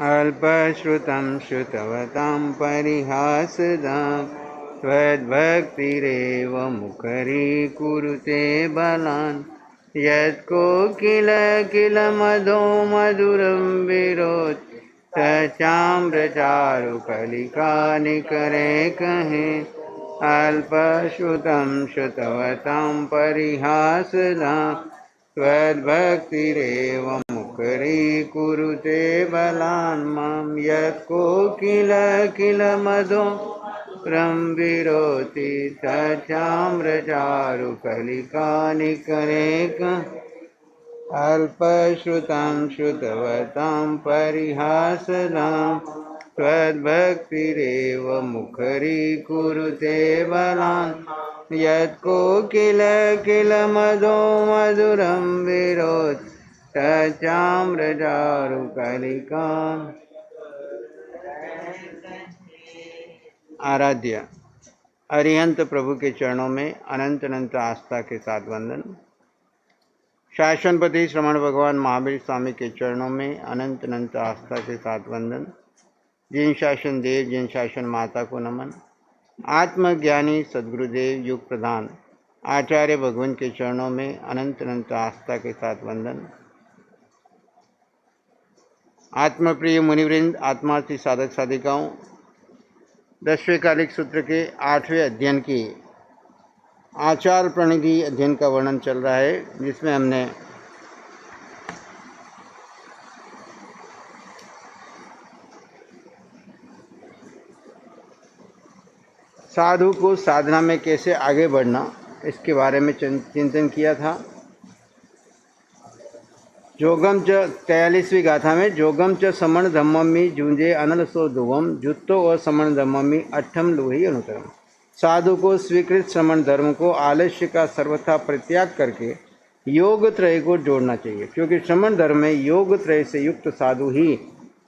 अल्पश्रुतं श्रुतवतां परिहासदां त्वद्भक्तिरेव मुखरीकुरुते बलान् यत्कोकिल मधो मधुरं विरोध सचाम्रचारुकलिका निकरे कहे अल्पश्रुतं श्रुतवतां परिहासदां त्वद्भक्तिरेव मुखरीकुरुते बलान् मां यत्कोकिल मधो रं विरोति सचाम्रचारुकलिका निकरेक अल्पश्रुतां श्रुतवतां परिहासदां त्वद्भक्तिरेव मुखरीकुरुते बलान् यत्कोकिल मधो मधुरं विरोध सचाम्रचारुकलिका। आराध्य अरिहंत प्रभु के चरणों में अनंत अनंत आस्था के साथ वंदन। शासनपति श्रमण भगवान महावीर स्वामी के चरणों में अनंत अनंत आस्था के साथ वंदन। जिन शासन देव जिन शासन माता को नमन। आत्मज्ञानी सद्गुरुदेव युग प्रधान आचार्य भगवान के चरणों में अनंत अनंत आस्था के साथ वंदन। आत्मप्रिय मुनिवृंद, आत्मार्थी साधक साधिकाओं, 10वें कालिक सूत्र के 8वें अध्ययन की आचार प्रणिधि अध्ययन का वर्णन चल रहा है, जिसमें हमने साधु को साधना में कैसे आगे बढ़ना इसके बारे में चिंतन किया था। जोगम च 43वीं गाथा में जोगम च समण धम्ममी जूंजे अनल सो ध्रुवम जुत्तो और समण धम्ममी अट्ठम लुही अनुतरम। साधु को स्वीकृत श्रमण धर्म को आलस्य का सर्वथा परित्याग करके योग त्रय को जोड़ना चाहिए, क्योंकि श्रमण धर्म में योग त्रय से युक्त साधु ही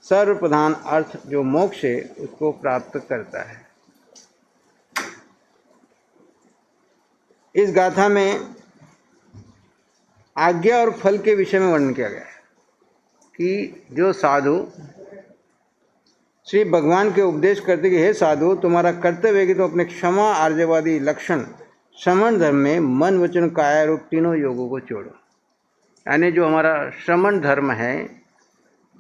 सर्व प्रधान अर्थ जो मोक्ष है उसको प्राप्त करता है। इस गाथा में आज्ञा और फल के विषय में वर्णन किया गया है कि जो साधु श्री भगवान के उपदेश करते कि हे साधु, तुम्हारा कर्तव्य है कि तुम अपने क्षमा आर्जवादी लक्षण श्रमण धर्म में मन वचन काया रूप तीनों योगों को जोड़ो। यानी जो हमारा श्रमण धर्म है,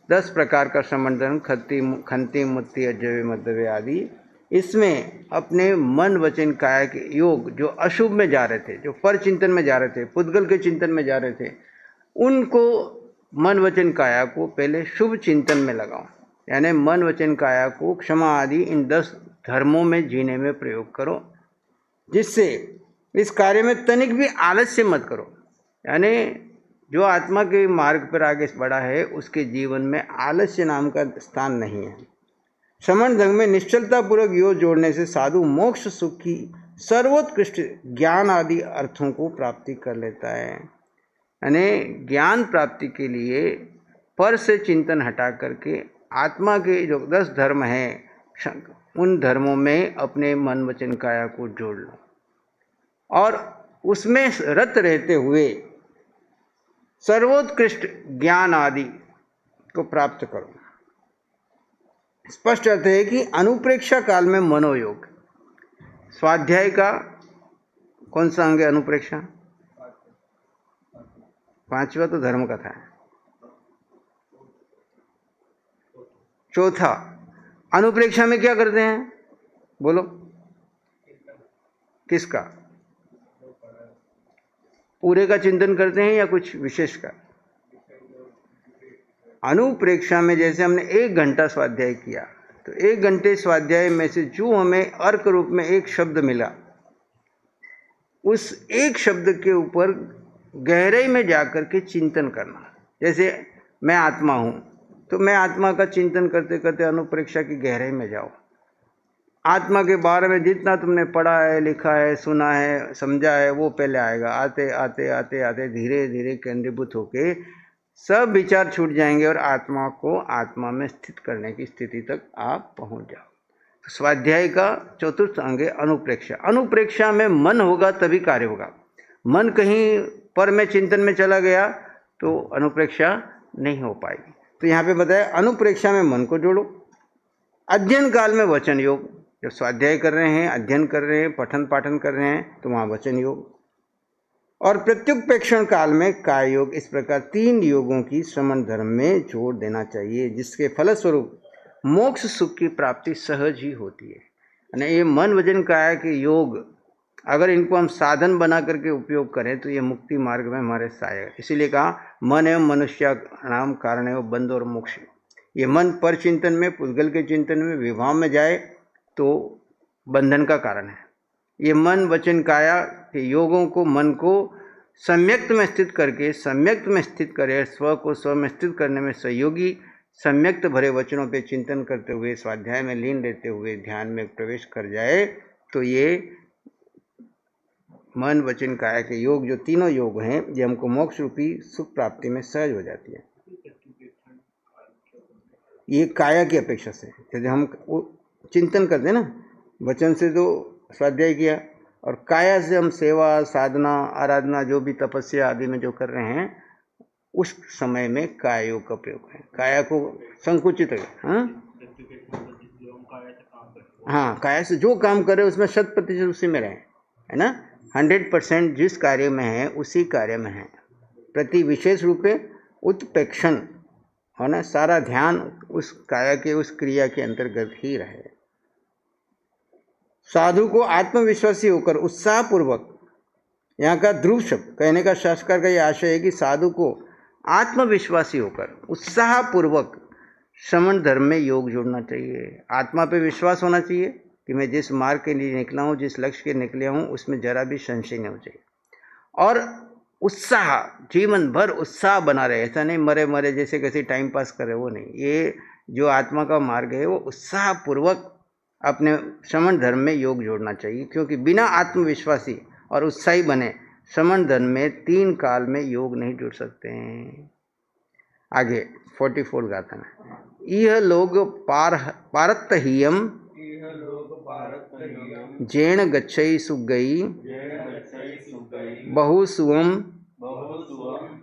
10 प्रकार का श्रमण धर्म, खंती मुत्ति अजय मध्यवे आदि, इसमें अपने मन वचन काया के योग जो अशुभ में जा रहे थे, जो पर चिंतन में जा रहे थे, पुद्गल के चिंतन में जा रहे थे, उनको मन वचन काया को पहले शुभ चिंतन में लगाओ। यानी मन वचन काया को क्षमा आदि इन 10 धर्मों में जीने में प्रयोग करो, जिससे इस कार्य में तनिक भी आलस्य मत करो। यानी जो आत्मा के मार्ग पर आगे बढ़ा है उसके जीवन में आलस्य नाम का स्थान नहीं है। श्रमण धर्म में निश्चलता पूर्वक योग जोड़ने से साधु मोक्ष सुख की सर्वोत्कृष्ट ज्ञान आदि अर्थों को प्राप्ति कर लेता है। यानी ज्ञान प्राप्ति के लिए पर से चिंतन हटा करके आत्मा के जो 10 धर्म हैं उन धर्मों में अपने मन वचन काया को जोड़ लो और उसमें रत रहते हुए सर्वोत्कृष्ट ज्ञान आदि को प्राप्त करो। स्पष्ट अर्थ है कि अनुप्रेक्षा काल में मनोयोग। स्वाध्याय का कौन सा अंग है अनुप्रेक्षा? 5वां तो धर्म कथा है। चौथा अनुप्रेक्षा में क्या करते हैं? बोलो किसका? पूरे का चिंतन करते हैं या कुछ विशेष का? अनुप्रेक्षा में जैसे हमने 1 घंटा स्वाध्याय किया, तो 1 घंटे स्वाध्याय में से जो हमें अर्क रूप में एक शब्द मिला, उस एक शब्द के ऊपर गहराई में जाकर के चिंतन करना। जैसे मैं आत्मा हूँ, तो मैं आत्मा का चिंतन करते करते अनुप्रेक्षा की गहराई में जाओ। आत्मा के बारे में जितना तुमने पढ़ा है, लिखा है, सुना है, समझा है, वो पहले आएगा। आते आते आते आते धीरे धीरे केंद्रीभूत होके सब विचार छूट जाएंगे और आत्मा को आत्मा में स्थित करने की स्थिति तक आप पहुंच जाओ। तो स्वाध्याय का चतुर्थ अंग है अनुप्रेक्षा। अनुप्रेक्षा में मन होगा तभी कार्य होगा। मन कहीं पर में चिंतन में चला गया तो अनुप्रेक्षा नहीं हो पाएगी। तो यहाँ पे बताया अनुप्रेक्षा में मन को जोड़ो, अध्ययन काल में वचन योग, जब स्वाध्याय कर रहे हैं, अध्ययन कर रहे हैं, पठन पाठन कर रहे हैं तो वहाँ वचन योग, और प्रत्युपेक्षण काल में काय योग। इस प्रकार 3 योगों की श्रमण धर्म में जोड़ देना चाहिए, जिसके फलस्वरूप मोक्ष सुख की प्राप्ति सहज ही होती है। यानी ये मन वचन काया के योग अगर इनको हम साधन बना करके उपयोग करें तो ये मुक्ति मार्ग में हमारे सहायक। इसीलिए कहा मन एवं मनुष्य नाम कारण एवं बंध और मोक्ष। ये मन पर चिंतन में, पुद्गल के चिंतन में, विभाव में जाए तो बंधन का कारण है। ये मन वचन काया के योगों को, मन को सम्यक्त में स्थित करके, सम्यक्त में स्थित करे, स्व को स्व में स्थित करने में सहयोगी, सम्यक्त भरे वचनों पे चिंतन करते हुए, स्वाध्याय में लीन रहते हुए ध्यान में प्रवेश कर जाए तो ये मन वचन काया के योग, जो तीनों योग हैं, ये हमको मोक्ष रूपी सुख प्राप्ति में सहज हो जाती है। ये काया की अपेक्षा से, जैसे हम चिंतन करते हैं ना, वचन से तो स्वाध्याय किया, और काया से हम सेवा, साधना, आराधना, जो भी तपस्या आदि में जो कर रहे हैं, उस समय में काय योग का प्रयोग है। काया को संकुचित है। हाँ, काया से जो काम करे उसमें 100% उसी में रहे, है ना। 100% जिस कार्य में है उसी कार्य में है, प्रति विशेष रूप में उत्प्रेक्षण, है ना, सारा ध्यान उस काया के, उस क्रिया के अंतर्गत ही रहे। साधु को आत्मविश्वासी होकर उत्साहपूर्वक, यहाँ का ध्रुव शब्द कहने का शास्त्रकार का यह आशय है कि साधु को आत्मविश्वासी होकर उत्साहपूर्वक श्रमण धर्म में योग जोड़ना चाहिए। आत्मा पे विश्वास होना चाहिए कि मैं जिस मार्ग के लिए निकला हूँ, जिस लक्ष्य के निकले हूँ, उसमें जरा भी संशय नहीं हो चाहिए, और उत्साह, जीवन भर उत्साह बना रहे। ऐसा नहीं मरे मरे जैसे कैसे टाइम पास करे, वो नहीं। ये जो आत्मा का मार्ग है वो उत्साहपूर्वक अपने श्रमण धर्म में योग जोड़ना चाहिए, क्योंकि बिना आत्मविश्वासी और उत्साही बने श्रमण धर्म में 3 काल में योग नहीं जुड़ सकते हैं। आगे 44 गाथा में, यह लोग पारतहीयम जैन गच्छई सुगई बहुसुवम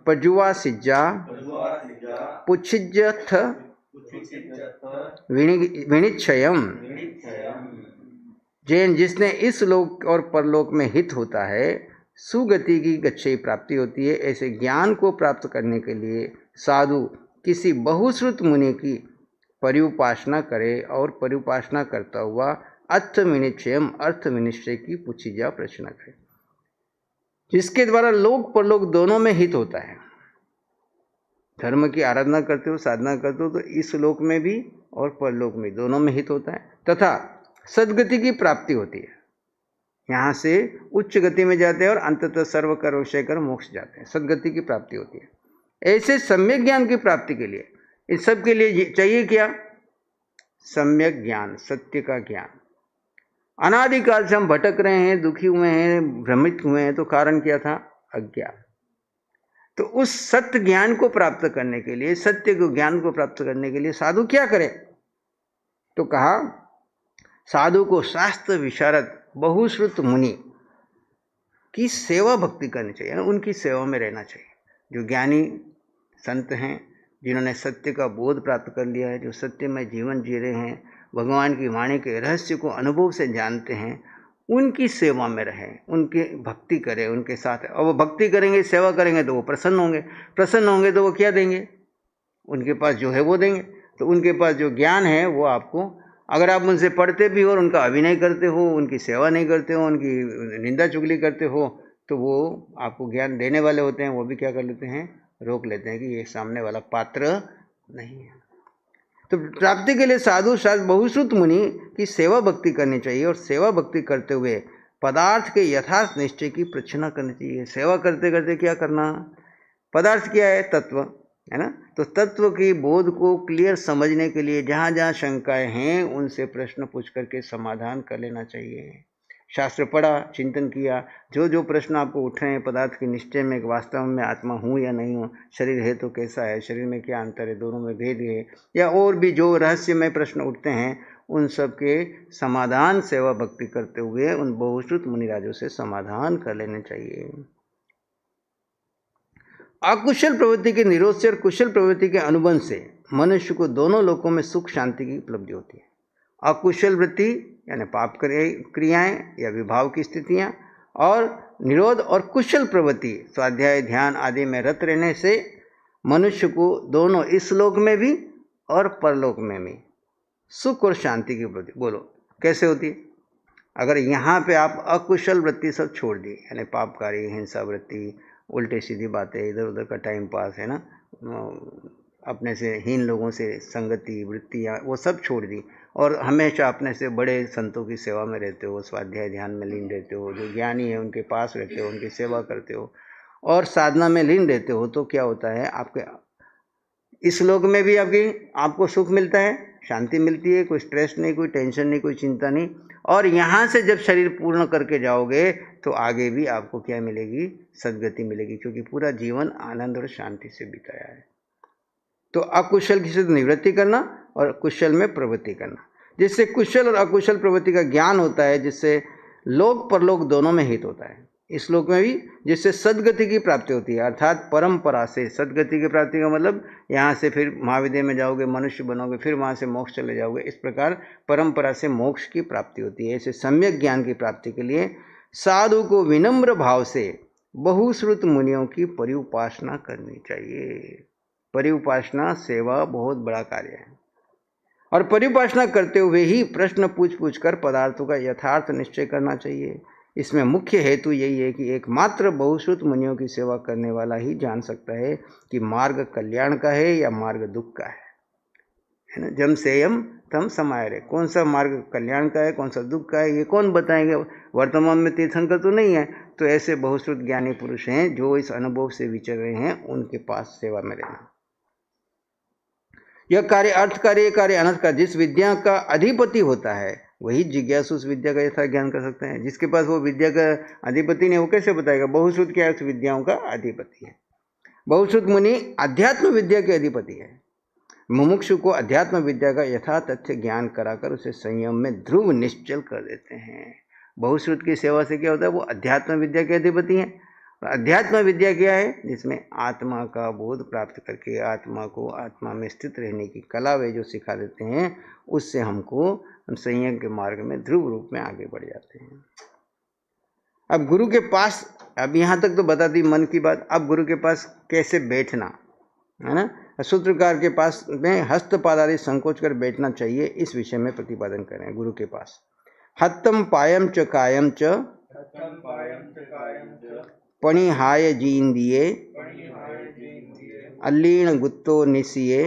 पजुआ सिज्जा पुच्छिज्यथ विनिच्छयम। जैन जिसने इस लोक और परलोक में हित होता है, सुगति की गच्छई प्राप्ति होती है, ऐसे ज्ञान को प्राप्त करने के लिए साधु किसी बहुश्रुत मुनि की परिउपासना करे, और परिउपासना करता हुआ अर्थ विनिश्चय की पुच्छिजा प्रश्न करे, जिसके द्वारा लोक परलोक दोनों में हित होता है। धर्म की आराधना करते हो, साधना करते हो, तो इस लोक में भी और परलोक में दोनों में हित होता है, तथा सद्गति की प्राप्ति होती है। यहाँ से उच्च गति में जाते हैं और अंततः सर्व कर विषय कर मोक्ष जाते हैं, सद्गति की प्राप्ति होती है। ऐसे सम्यक ज्ञान की प्राप्ति के लिए, इन सब के लिए चाहिए क्या? सम्यक ज्ञान, सत्य का ज्ञान। अनादिकाल से हम भटक रहे हैं, दुखी हुए हैं, भ्रमित हुए हैं, तो कारण क्या था? अज्ञान। तो उस सत्य ज्ञान को प्राप्त करने के लिए, सत्य को ज्ञान को प्राप्त करने के लिए साधु क्या करे? तो कहा साधु को शास्त्र विशारद बहुश्रुत मुनि की सेवा भक्ति करनी चाहिए, उनकी सेवा में रहना चाहिए। जो ज्ञानी संत हैं, जिन्होंने सत्य का बोध प्राप्त कर लिया है, जो सत्य में जीवन जी रहे हैं, भगवान की वाणी के रहस्य को अनुभव से जानते हैं, उनकी सेवा में रहें, उनकी भक्ति करें, उनके साथ। और वो भक्ति करेंगे, सेवा करेंगे तो वो प्रसन्न होंगे, प्रसन्न होंगे तो वो क्या देंगे? उनके पास जो है वो देंगे। तो उनके पास जो ज्ञान है वो आपको, अगर आप उनसे पढ़ते भी हो और उनका अभिनय करते हो, उनकी सेवा नहीं करते हो, उनकी निंदा चुगली करते हो, तो वो आपको ज्ञान देने वाले होते हैं, वो भी क्या कर लेते हैं? रोक लेते हैं कि ये सामने वाला पात्र नहीं है। तो प्राप्ति के लिए साधु शास्त्र बहुश्रुत मुनि की सेवा भक्ति करनी चाहिए, और सेवा भक्ति करते हुए पदार्थ के यथार्थ निश्चय की प्रचना करनी चाहिए। सेवा करते करते क्या करना? पदार्थ क्या है? तत्व, है ना। तो तत्व की बोध को क्लियर समझने के लिए जहाँ जहाँ शंकाएं हैं उनसे प्रश्न पूछ करके समाधान कर लेना चाहिए। शास्त्र पढ़ा, चिंतन किया, जो जो प्रश्न आपको उठ रहे हैं पदार्थ के निश्चय में, वास्तव में आत्मा हूँ या नहीं हूँ, शरीर है तो कैसा है, शरीर में क्या अंतर है, दोनों में भेद है, या और भी जो रहस्यमय प्रश्न उठते हैं, उन सब के समाधान सेवा भक्ति करते हुए उन बहुश्रुत मुनिराजों से समाधान कर लेने चाहिए। अकुशल प्रवृत्ति के निरोध से और कुशल प्रवृत्ति के अनुबंध से मनुष्य को दोनों लोकों में सुख शांति की उपलब्धि होती है। अकुशल वृत्ति यानी पाप क्रियाएं या विभाव की स्थितियां और निरोध और कुशल प्रवृत्ति स्वाध्याय ध्यान आदि में रत रहने से मनुष्य को दोनों इस लोक में भी और परलोक में भी सुख और शांति की उपलब्धि। बोलो कैसे होती है? अगर यहाँ पे आप अकुशल वृत्ति सब छोड़ दी, यानी पापकारी हिंसा वृत्ति, उल्टे सीधी बातें, इधर उधर का टाइम पास है ना, अपने से हीन लोगों से संगति वृत्तियाँ वो सब छोड़ दी और हमेशा अपने से बड़े संतों की सेवा में रहते हो, स्वाध्याय ध्यान में लीन रहते हो, जो ज्ञानी है उनके पास रहते हो, उनकी सेवा करते हो और साधना में लीन रहते हो, तो क्या होता है, आपके इस लोक में भी आपको सुख मिलता है, शांति मिलती है, कोई स्ट्रेस नहीं, कोई टेंशन नहीं, कोई चिंता नहीं। और यहाँ से जब शरीर पूर्ण करके जाओगे तो आगे भी आपको क्या मिलेगी? सद्गति मिलेगी, क्योंकि पूरा जीवन आनंद और शांति से बिताया है। तो अकुशल की निवृत्ति करना और कुशल में प्रवृत्ति करना, जिससे कुशल और अकुशल प्रवृत्ति का ज्ञान होता है, जिससे लोक परलोक दोनों में हित होता है, इस लोक में भी, जिससे सद्गति की प्राप्ति होती है। अर्थात परंपरा से सद्गति की प्राप्ति का मतलब यहाँ से फिर महाविद्या में जाओगे, मनुष्य बनोगे, फिर वहाँ से मोक्ष चले जाओगे, इस प्रकार परंपरा से मोक्ष की प्राप्ति होती है। ऐसे सम्यक ज्ञान की प्राप्ति के लिए साधु को विनम्र भाव से बहुश्रुत मुनियों की परिउपासना करनी चाहिए। परिउपासना सेवा बहुत बड़ा कार्य है और परिउपासना करते हुए ही प्रश्न पूछ कर पदार्थों का यथार्थ निश्चय करना चाहिए। इसमें मुख्य हेतु यही है कि एकमात्र बहुश्रुत मुनियों की सेवा करने वाला ही जान सकता है कि मार्ग कल्याण का है या मार्ग दुख का है ना। जम सेयम तम समाये, कौन सा मार्ग कल्याण का है, कौन सा दुख का है, ये कौन बताएंगे? वर्तमान में तीर्थंकर तो नहीं है। तो ऐसे बहुश्रुत ज्ञानी पुरुष हैं जो इस अनुभव से विचर रहे हैं, उनके पास सेवा में रहना। यह कार्य अर्थ कार्य, कार्य अनर्थ का, जिस विद्या का अधिपति होता है वही जिज्ञासु उस विद्या का यथा ज्ञान कर सकते हैं। जिसके पास वो विद्या का अधिपति नहीं, वो कैसे बताएगा? बहुश्रुत क्या है? उस विद्याओं का अधिपति है। बहुश्रुत मुनि अध्यात्म विद्या के अधिपति है। मुमुक्षु को अध्यात्म विद्या का यथा तथ्य ज्ञान कराकर उसे संयम में ध्रुव निश्चल कर देते हैं। बहुश्रुत की सेवा से क्या होता है? वो अध्यात्म विद्या के अधिपति हैं। अध्यात्म विद्या क्या है? जिसमें आत्मा का बोध प्राप्त करके आत्मा को आत्मा में स्थित रहने की कला वे जो सिखा देते हैं, उससे हम संयम के मार्ग में ध्रुव रूप में आगे बढ़ जाते हैं। अब गुरु के पास, अब यहाँ तक तो बता दी मन की बात। अब गुरु के पास कैसे बैठना है ना, सूत्रकार के पास में हस्तपाद आदि संकोच कर बैठना चाहिए, इस विषय में प्रतिपादन करें। गुरु के पास हत्तम पायम च कायम च पणिहाय जींदिये अल्लीण गुत्तो निसिये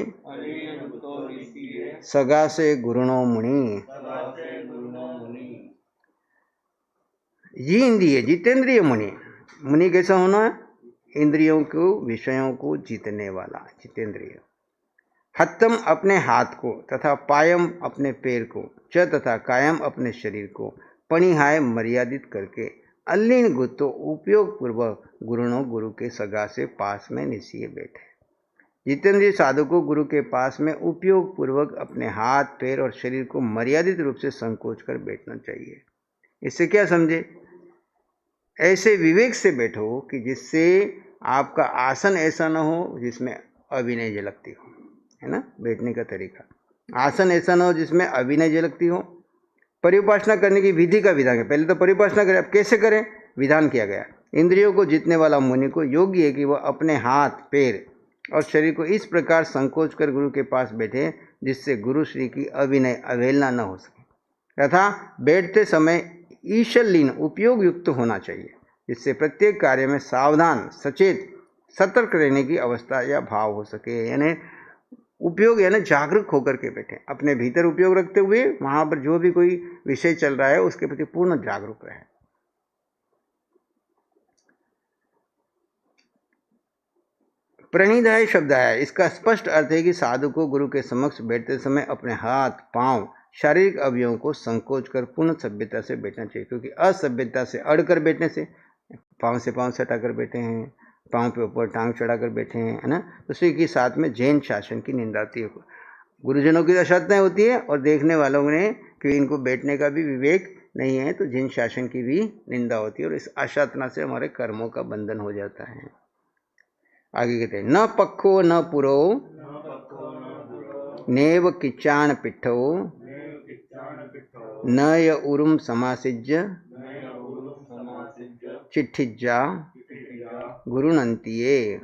सगासे गुरुणो मुनि। जींदिये जितेंद्रिय मुनि। मुनि कैसा होना? इंद्रियों को विषयों को जीतने वाला, जितेंद्रिय। हत्तम अपने हाथ को, तथा पायम अपने पैर को, च तथा कायम अपने शरीर को, पणिहाय मर्यादित करके, अल्लीन गुत्तो उपयोग पूर्वक गुरुणों गुरु के सगा से पास में निसिए बैठे। जितेंद्रिय साधु को गुरु के पास में उपयोग पूर्वक अपने हाथ पैर और शरीर को मर्यादित रूप से संकोच कर बैठना चाहिए। इससे क्या समझे? ऐसे विवेक से बैठो कि जिससे आपका आसन ऐसा न हो जिसमें अविनय झलकती हो, है ना। बैठने का तरीका, आसन ऐसा न हो जिसमें अविनय झलकती हो। परिउपासना करने की विधि का विधान है। पहले तो परिउपासना करें, अब कैसे करें? विधान किया गया। इंद्रियों को जीतने वाला मुनि को योग्य है कि वह अपने हाथ पैर और शरीर को इस प्रकार संकोच कर गुरु के पास बैठे जिससे गुरु श्री की अविनय अवहेलना न हो सके, तथा बैठते समय ईशल लीन उपयोग युक्त होना चाहिए, जिससे प्रत्येक कार्य में सावधान सचेत सतर्क रहने की अवस्था या भाव हो सके। यानी उपयोग यानी जागरूक होकर के बैठे, अपने भीतर उपयोग रखते हुए वहाँ पर जो भी कोई विषय चल रहा है उसके प्रति पूर्ण जागरूक रहे। प्रणिधाय शब्द है, इसका स्पष्ट अर्थ है कि साधु को गुरु के समक्ष बैठते समय अपने हाथ पांव शारीरिक अवयवों को संकोच कर पूर्ण सभ्यता से बैठना चाहिए, क्योंकि असभ्यता से अड़कर बैठने से पांव से पांव सटाकर बैठे हैं, पांव पे ऊपर टांग चढ़ाकर बैठे हैं, है ना। उसी के साथ में जैन शासन की निंदा होती है, गुरुजनों की अशातनाएं होती है और देखने वालों ने कि इनको बैठने का भी विवेक नहीं है तो जैन शासन की भी निंदा होती है और इस अशातना से हमारे कर्मों का बंधन हो जाता है। आगे कहते हैं न पक्खो न पुरो नेव किच्चाण पिट्ठो न य उरुम समासिज्य चिट्ठिज्जा गुरुनन्तिये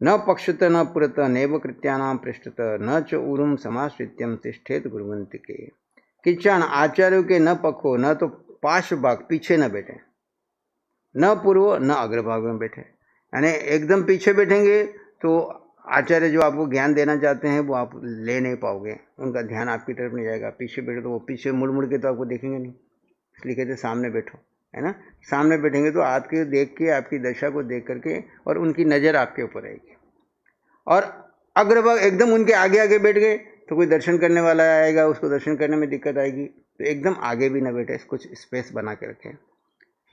न पक्षत न पुरत नैव कृत्यानां पृष्ठत न च उरुम समाश्रित्यम तिष्ठेत गुरुवंतिके। किच्चाण आचार्यों के न पखो, न तो पार्श्व भाग पीछे न बैठे, न पूर्व न अग्रभाग में बैठे। यानी एकदम पीछे बैठेंगे तो आचार्य जो आपको ज्ञान देना चाहते हैं वो आप ले नहीं पाओगे, उनका ध्यान आपकी तरफ नहीं जाएगा। पीछे बैठे तो वो पीछे मुड़ मुड़ के तो आपको देखेंगे नहीं, इसलिए कहते सामने बैठो, है ना। सामने बैठेंगे तो आपके देख के, आपकी दशा को देख करके, और उनकी नज़र आपके ऊपर रहेगी। और अग्रभाग एकदम उनके आगे आगे बैठ गए तो कोई दर्शन करने वाला आएगा, उसको दर्शन करने में दिक्कत आएगी। तो एकदम आगे भी न बैठे, कुछ स्पेस बना के रखें।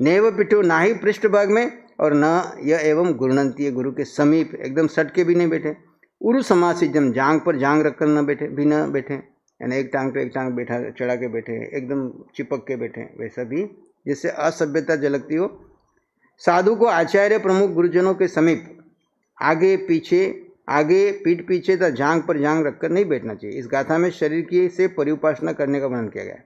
नेव पिठो, ना ही पृष्ठ भाग में और न यह एवं गुरुनंती, गुरु के समीप एकदम सट के भी नहीं बैठे। उरु समासिजम, जांग पर जांग रखकर न बैठे, भी न बैठे, यानी एक टांग पे एक टांग बैठा चढ़ा के बैठे, एकदम चिपक के बैठे, वैसा भी जिससे असभ्यता झलकती हो। साधु को आचार्य प्रमुख गुरुजनों के समीप आगे पीछे, आगे पीठ पीछे तथा जांग पर जांग रखकर नहीं बैठना चाहिए। इस गाथा में शरीर की से परिउपासना करने का वर्णन किया गया है।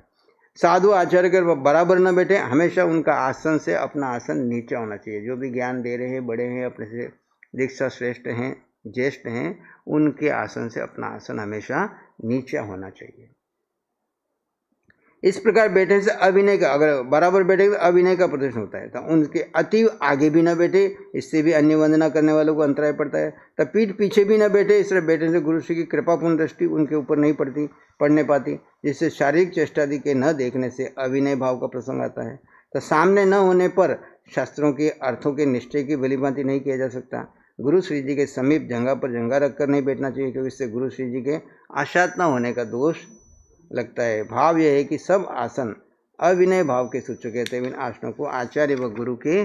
साधु आचार्य के बराबर न बैठे, हमेशा उनका आसन से अपना आसन नीचे होना चाहिए। जो भी ज्ञान दे रहे हैं, बड़े हैं, अपने से दीक्षा श्रेष्ठ हैं, ज्येष्ठ हैं, उनके आसन से अपना आसन हमेशा नीचे होना चाहिए। इस प्रकार बैठने से अभिनय का, अगर बराबर बैठे तो अभिनय का प्रदर्शन होता है। तो उनके अति आगे भी न बैठे, इससे भी अन्य वंदना करने वालों को अंतराय पड़ता है। तो पीठ पीछे भी न बैठे, इस तरह बैठने से गुरु श्री की कृपापूर्ण दृष्टि उनके ऊपर नहीं पड़ने पाती, जिससे शारीरिक चेष्टादि के न देखने से अभिनय भाव का प्रसंग आता है। तो सामने न होने पर शास्त्रों के अर्थों के निश्चय की भलीभांति नहीं किया जा सकता। गुरु श्री जी के समीप जंघा पर जंघा रखकर नहीं बैठना चाहिए, क्योंकि इससे गुरु श्री जी के आशात न होने का दोष लगता है। भाव यह है कि सब आसन अविनय भाव के सूचक है। इन आसनों को आचार्य व गुरु के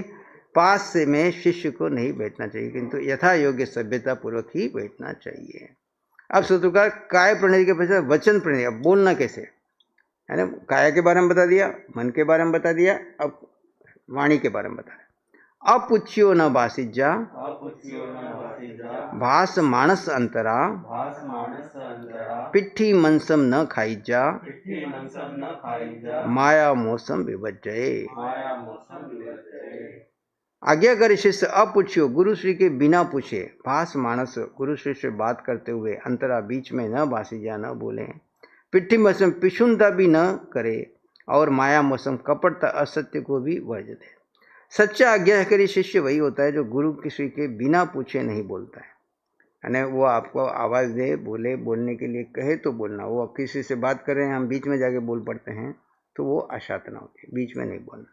पास से में शिष्य को नहीं बैठना चाहिए, किंतु यथा योग्य सभ्यता पूर्वक ही बैठना चाहिए। अब सूत्रकार काय प्रणाली के पश्चात वचन प्रणाली, अब बोलना कैसे, है ना। काया के बारे में बता दिया, मन के बारे में बता दिया, अब वाणी के बारे में बता दिया। अपुच्यो न बासिज्जा भास मानस अंतरा पिट्ठी मनसम न खाइज्जा माया मौसम विभज्जये। आज्ञाकारी शिष्य अपुच्यो, गुरु श्री के बिना पूछे, भास मानस, गुरु श्री से बात करते हुए, अंतरा बीच में न बासिज्जा, न बोले, पिट्ठी मौसम पिशुनता भी न करे, और माया मौसम कपटता असत्य को भी वर्ज दे। सच्चा आज्ञाकारी शिष्य वही होता है जो गुरु किसी के बिना पूछे नहीं बोलता है, यानी वो आपको आवाज़ दे, बोले, बोलने के लिए कहे तो बोलना। वो अब किसी से बात कर रहे हैं, हम बीच में जाके बोल पड़ते हैं, तो वो अशातना होती है। बीच में नहीं बोलना,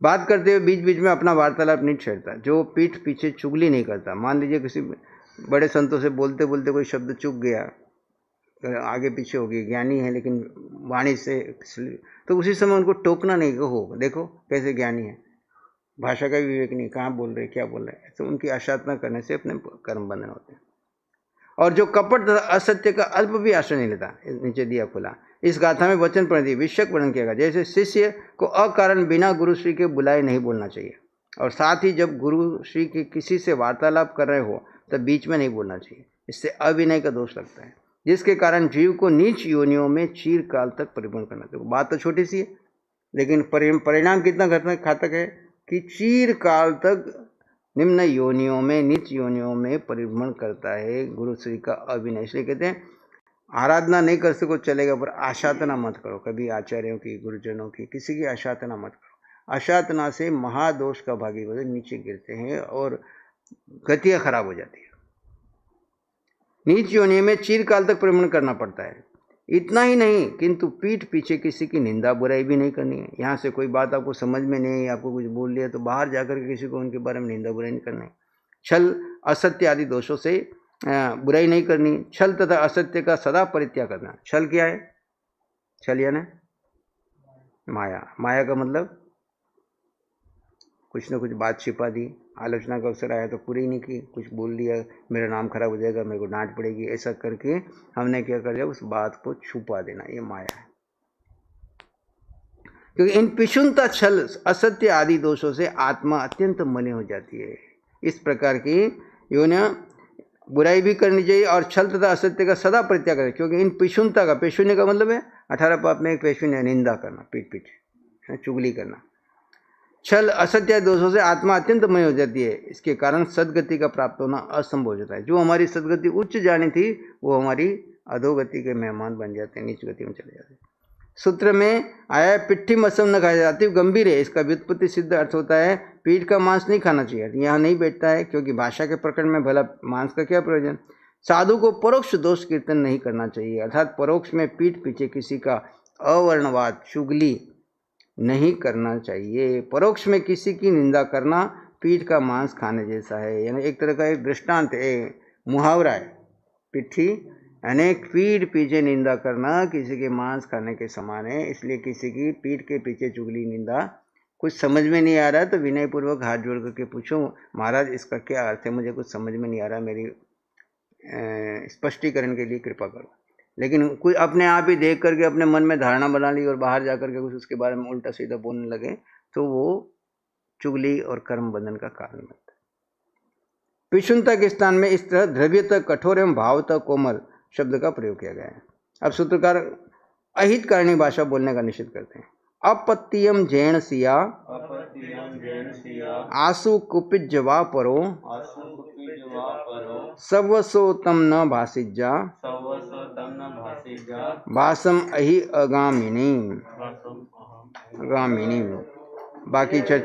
बात करते हुए बीच बीच में अपना वार्तालाप नहीं छेड़ता, जो पीठ पीछे चुगली नहीं करता। मान लीजिए किसी बड़े संतों से बोलते बोलते कोई शब्द चुग गया, आगे पीछे हो गई, ज्ञानी है लेकिन वाणी से, तो उसी समय उनको टोकना नहीं, कहो देखो कैसे ज्ञानी है, भाषा का विवेक नहीं, कहाँ बोल रहे, क्या बोल रहे, तो उनकी आशातना करने से अपने कर्म बंधन होते हैं। और जो कपट असत्य का अल्प भी आश्रय नहीं लेता, नीचे दिया खुला। इस गाथा में वचन प्रणति विषयक वर्णन किया गया, जैसे शिष्य को अकारण बिना गुरु श्री के बुलाए नहीं बोलना चाहिए, और साथ ही जब गुरु श्री के किसी से वार्तालाप कर रहे हो तब बीच में नहीं बोलना चाहिए, इससे अविनय का दोष लगता है, जिसके कारण जीव को नीच योनियों में चिरकाल तक परिभ्रमण करना चाहिए। बात तो छोटी सी है, लेकिन परिणाम कितना घातक है कि चिरकाल तक निम्न योनियों में, नीच योनियों में परिभ्रमण करता है गुरु श्री का अविनय। इसलिए कहते हैं आराधना नहीं कर सको चलेगा, पर आशातना मत करो कभी, आचार्यों की, गुरुजनों की, किसी की आशातना मत करो। आशातना से महादोष का भागी होते, नीचे गिरते हैं और गतियाँ खराब हो जाती है। नीच योनि में चिरकाल तक परिभ्रमण करना पड़ता है। इतना ही नहीं, किंतु पीठ पीछे किसी की निंदा बुराई भी नहीं करनी है। यहाँ से कोई बात आपको समझ में नहीं, आपको कुछ बोल लिया, तो बाहर जाकर के किसी को उनके बारे में निंदा बुराई नहीं करना है। छल असत्य आदि दोषों से बुराई नहीं करनी। छल तथा असत्य का सदा परित्याग करना। छल क्या है? छल यानी माया। माया का मतलब कुछ न कुछ बात छिपा दी, आलोचना का अवसर आया तो पूरी नहीं की, कुछ बोल दिया, मेरा नाम खराब हो जाएगा, मेरे को डांट पड़ेगी, ऐसा करके हमने क्या कर दिया, उस बात को छुपा देना, ये माया है। क्योंकि इन पिशुनता, छल, असत्य आदि दोषों से आत्मा अत्यंत मलिन हो जाती है। इस प्रकार की योनियां बुराई भी करनी चाहिए और छल तथा असत्य का सदा परित्याग करें, क्योंकि इन पिशुनता का, पेशुन्य का मतलब है 18 पाप में एक पेशुन्य है निंदा करना, पीठ पीछे चुगली करना। छल असत्य दोषों से आत्मा अत्यंत मय हो जाती है, इसके कारण सदगति का प्राप्त होना असंभव हो जाता है। जो हमारी सदगति उच्च जानी थी वो हमारी अधोगति के मेहमान बन जाते हैं, नीच गति में चले जाते हैं। सूत्र में आया पिट्ठी मसम न खाया जाता, अति गंभीर है। इसका व्युत्पत्ति सिद्ध अर्थ होता है पीठ का मांस नहीं खाना चाहिए। यहाँ नहीं बैठता है क्योंकि भाषा के प्रकरण में भला मांस का क्या प्रयोजन। साधु को परोक्ष दोष कीर्तन नहीं करना चाहिए, अर्थात परोक्ष में पीठ पीछे किसी का अवर्णवाद चुगली नहीं करना चाहिए। परोक्ष में किसी की निंदा करना पीठ का मांस खाने जैसा है, यानी एक तरह का एक दृष्टांत, मुहावरा है। पिट्ठी यानी पीठ पीछे निंदा करना किसी के मांस खाने के समान है। इसलिए किसी की पीठ के पीछे चुगली निंदा कुछ समझ में नहीं आ रहा तो विनयपूर्वक हाथ जोड़ करके पूछो, महाराज इसका क्या अर्थ है, मुझे कुछ समझ में नहीं आ रहा, मेरी स्पष्टीकरण के लिए कृपा करो। लेकिन कोई अपने आप ही देख करके अपने मन में धारणा बना ली और बाहर जा करके कुछ उसके बारे में उल्टा सीधा बोलने लगे तो वो चुगली और कर्म बंधन का कारण बनता है। पिशुनता के स्थान में इस तरह द्रव्यतः कठोर एवं भावतः कोमल शब्द का प्रयोग किया गया है। अब सूत्रकार अहितकारिणी भाषा बोलने का निषेध करते हैं। अपत्यम जैन सिया आसु कुपिज्जवा परो सवसो तम न भाषिज्जा भाषम अहि अगामिनी। बाकी चर्चा